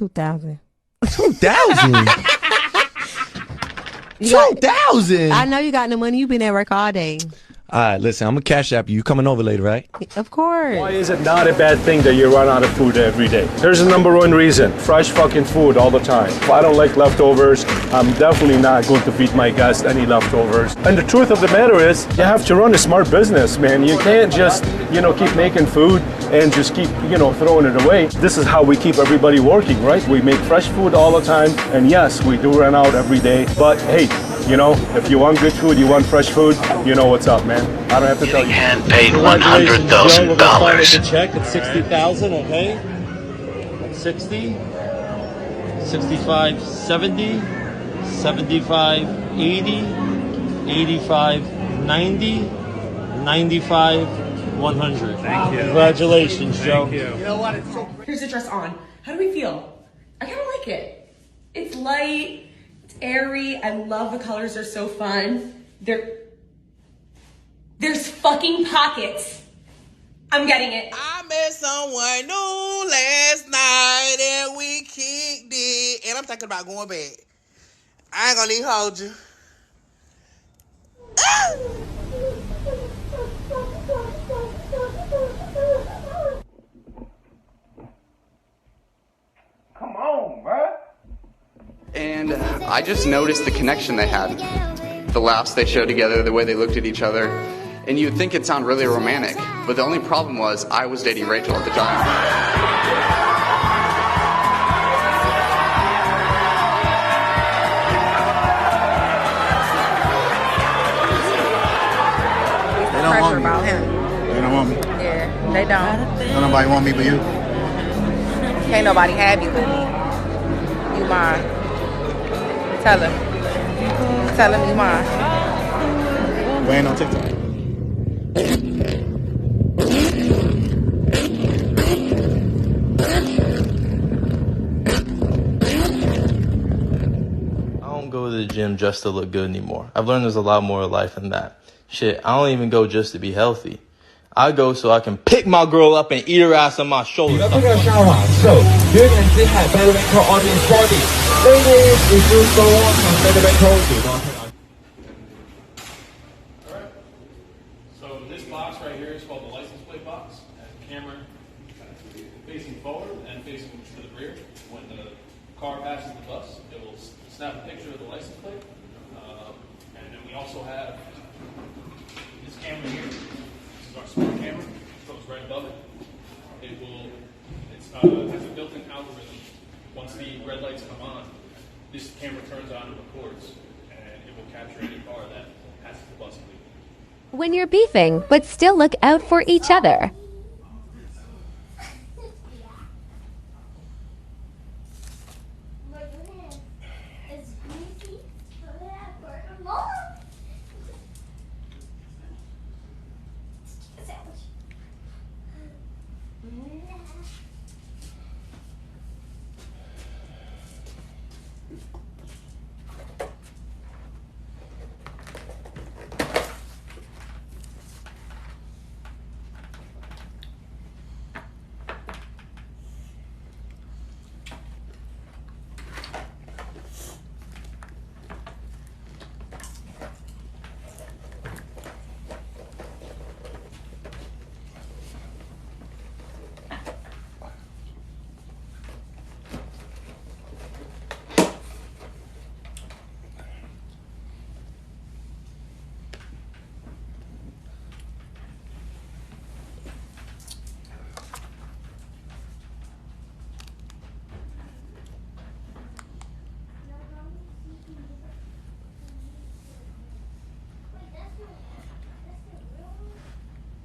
2,000. 2,000. 2,000. I know you got no money. You've been at work all day. All right, listen, I'm gonna cash app you. You coming over later, right? Of course. Why is it not a bad thing that you run out of food every day? There's a number one reason: fresh fucking food all the time. If I don't like leftovers, I'm definitely not going to feed my guests any leftovers. And the truth of the matter is, you have to run a smart business, man. You can't just, keep making food and just keep, throwing it away. This is how we keep everybody working, right? We make fresh food all the time, and yes, we do run out every day. But hey, if you want good food, you want fresh food, you know what's up, man. I don't have to tell you. Hand paid $100,000. Check at 60,000, okay? 60, 65, 70, 75, 80, 85, 90, 95, 100. Thank you. Congratulations, Joe. Thank you. You know what? Here's the dress on. How do we feel? I kind of like it. It's light. It's airy. I love the colors. They're so fun. There's fucking pockets. I'm getting it. I met someone new last night and we kicked it. And I'm thinking about going back. I ain't gonna even hold you. Come on, bro. And I just noticed the connection they had. The laughs they showed together, the way they looked at each other. And you'd think it'd sound really romantic. But the only problem was I was dating Rachel at the time. They don't want me. About him. They don't want me. Yeah, they don't. Don't nobody want me but you. Can't nobody have you with me. You mine. Tell him. Tell him you mine. We ain't on TikTok. I don't go to the gym just to look good anymore. I've learned there's a lot more to life than that. Shit, I don't even go just to be healthy. I go so I can pick my girl up and eat her ass on my shoulders. 這個shower show，表現只係 Periwinkle audience body。Ladies, if you go on Periwinkle，調多聽下。 So this box right here is called the license plate box. It has a camera facing forward and facing to the rear. When the car passes the bus, it will snap a picture of the license plate. And then we also have this camera here. This is our smart camera. It goes right above it. It has a built-in algorithm. Once the red lights come on, this camera turns on and records, and it will capture any car that passes the bus. When you're beefing, but still look out for each other.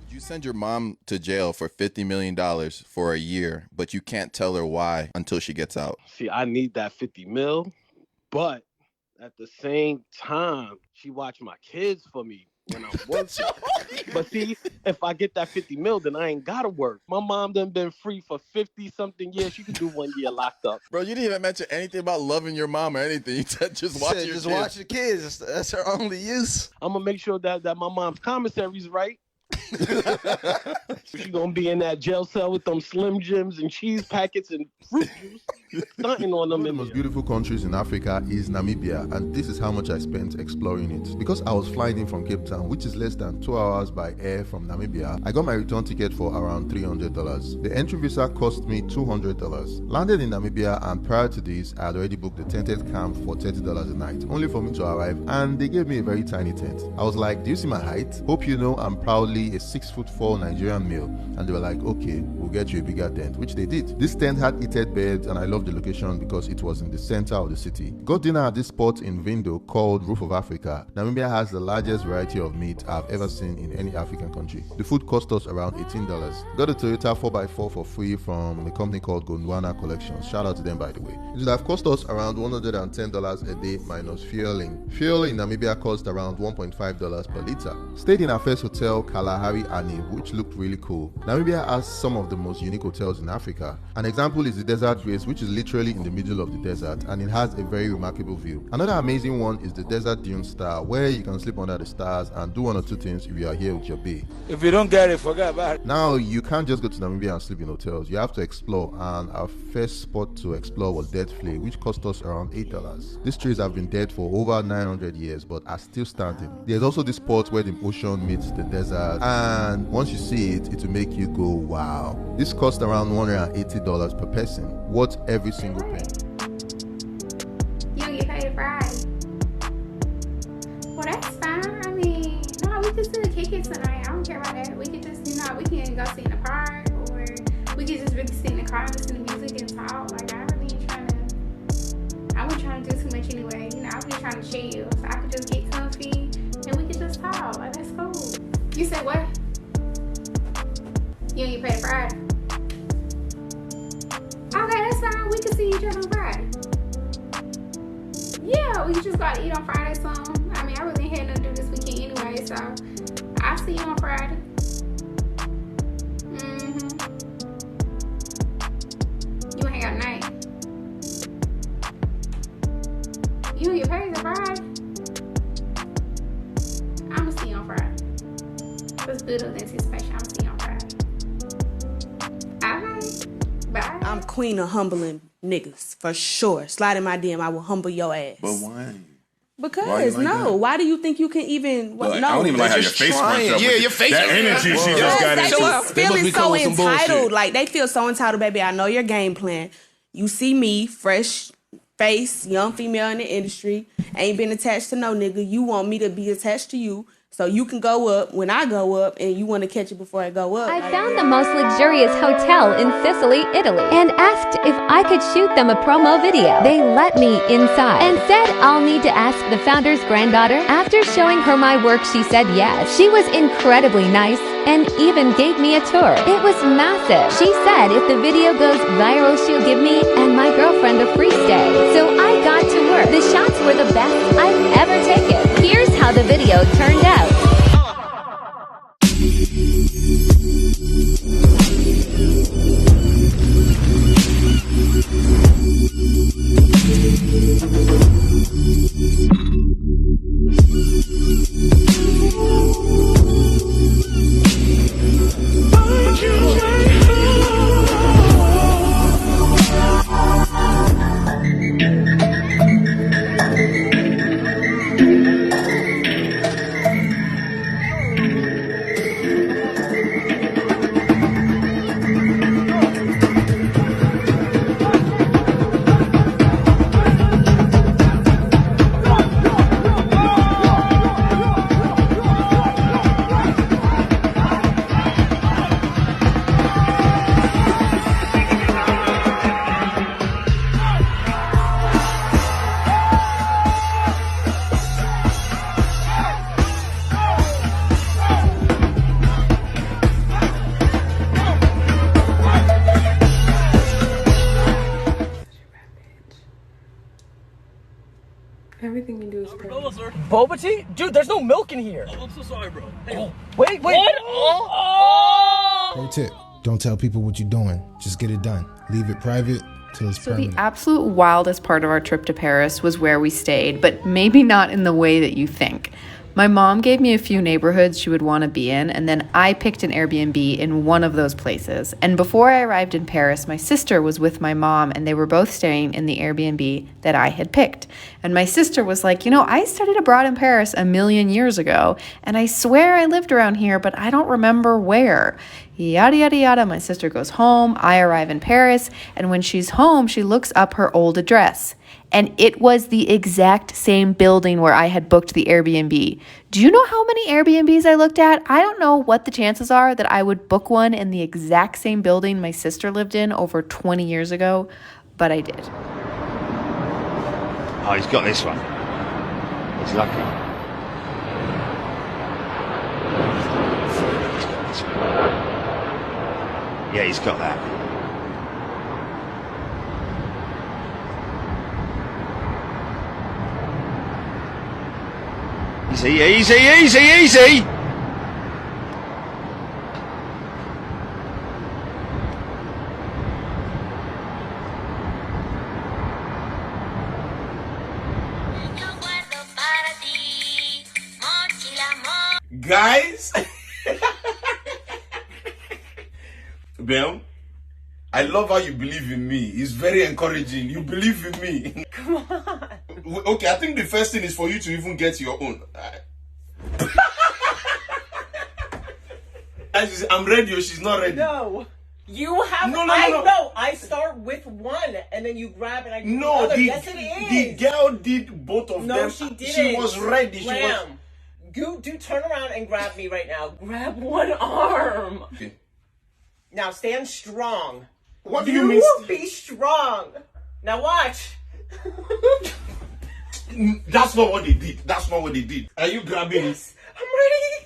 You send your mom to jail for $50 million for a year, but you can't tell her why until she gets out. See, I need that 50 mil, but at the same time, she watch my kids for me when I'm working. But see, if I get that 50 mil, then I ain't gotta work. My mom done been free for 50 something years. She could do 1 year locked up. Bro, you didn't even mention anything about loving your mom or anything. You said just watch your kids. Just watch your kids. That's her only use. I'm gonna make sure that my mom's commissary's right. She gonna be in that jail cell with them Slim Jims and cheese packets and fruit juice. stunting on them. One of the most beautiful countries in Africa is Namibia, and this is how much I spent exploring it. Because I was flying in from Cape Town, which is less than 2 hours by air from Namibia, I got my return ticket for around $300. The entry visa cost me $200. Landed in Namibia, and prior to this, I had already booked the tented camp for $30 a night, only for me to arrive, and they gave me a very tiny tent. I was like, do you see my height? Hope you know I'm proudly a 6'4" Nigerian male. And they were like, okay, we'll get you a bigger tent, which they did. This tent had heated beds, and I loved the location because it was in the center of the city. Got dinner at this spot in Vindo called Roof of Africa. Namibia has the largest variety of meat I've ever seen in any African country. The food cost us around $18. Got a Toyota 4x4 for free from a company called Gondwana Collections. Shout out to them, by the way. It would have cost us around $110 a day minus fueling. Fuel in Namibia cost around $1.5 per liter. Stayed in our first hotel, Kalahari Ani, which looked really cool. Namibia has some of the most unique hotels in Africa. An example is the Desert Grace, which is literally in the middle of the desert, and it has a very remarkable view. Another amazing one is the Desert Dune Star, where you can sleep under the stars and do one or two things if you are here with your bae. If you don't get it, forget about it. Now, you can't just go to Namibia and sleep in hotels. You have to explore, and our first spot to explore was Dead Flay, which cost us around $8. These trees have been dead for over 900 years, but are still standing. There's also this spot where the ocean meets the desert, and once you see it, it will make you go, wow. This cost around $180 per person, worth every single penny. You don't get paid Friday. Well, that's fine. I mean, no, we can still kick it tonight. I don't care about that. We can just, we can go sit in the park, or we can just really sit in the car and listen to music and talk. Like, I wasn't trying to do too much anyway. I was just trying to chill, so I could just get comfy and we could just talk. Like, that's cool. You said what? You don't get paid Friday. Okay, that's fine. We can see each other on Friday. Yeah, we can just go out to eat on Friday or something. I mean, I really ain't had nothing to do this weekend anyway, so I'll see you on Friday. You wanna hang out tonight? You don't get paid on Friday? I'ma see you on Friday. Let's build up the anticipation. I'ma see you on Friday. Okay. Bye. I'm queen of humbling niggas, for sure. Slide in my DM, I will humble your ass. But why? Because, why do you think you can even... I don't even like how your face runs up. Yeah, your face. That energy she just got into. They feeling so entitled. Like, they feel so entitled, baby. I know your game plan. You see me, fresh face, young female in the industry, ain't been attached to no nigga. You want me to be attached to you so you can go up when I go up, and you want to catch it before I go up. I found the most luxurious hotel in Sicily, Italy, and asked if I could shoot them a promo video. They let me inside and said I'll need to ask the founder's granddaughter. After showing her my work, she said yes. She was incredibly nice and even gave me a tour. It was massive. She said if the video goes viral, she'll give me and my girlfriend a free stay. So I got to work. The shots were the best I've ever taken. Here's how the video turned out. Everything you do is perfect. Boba tea? Dude, there's no milk in here. Oh, I'm so sorry, bro. Hey. Wait. What? Pro tip, don't tell people what you're doing. Just get it done. Leave it private till it's permanent. The absolute wildest part of our trip to Paris was where we stayed, but maybe not in the way that you think. My mom gave me a few neighborhoods she would want to be in, and then I picked an Airbnb in one of those places. And before I arrived in Paris, my sister was with my mom, and they were both staying in the Airbnb that I had picked. And my sister was like, you know, I studied abroad in Paris a million years ago, and I swear I lived around here, but I don't remember where. Yada, yada, yada. My sister goes home. I arrive in Paris, and when she's home, she looks up her old address. And it was the exact same building where I had booked the Airbnb. Do you know how many Airbnbs I looked at? I don't know what the chances are that I would book one in the exact same building my sister lived in over 20 years ago, but I did. Oh, he's got this one. He's lucky. Yeah, he's got that. Easy, easy, easy, easy! Guys, Belle, I love how you believe in me. It's very encouraging. You believe in me. Come on. Okay, I think the first thing is for you to even get your own. I'm ready or she's not ready. No. You have No. I start with one and then you grab and I do the No, other. Yes, it is. the girl did both of them. No, she didn't. She was ready. Graham, do turn around and grab me right now. Grab one arm. Okay. Now stand strong. What do you mean? Be strong. Now watch. That's not what they did. That's not what they did. Are you grabbing it? I'm ready.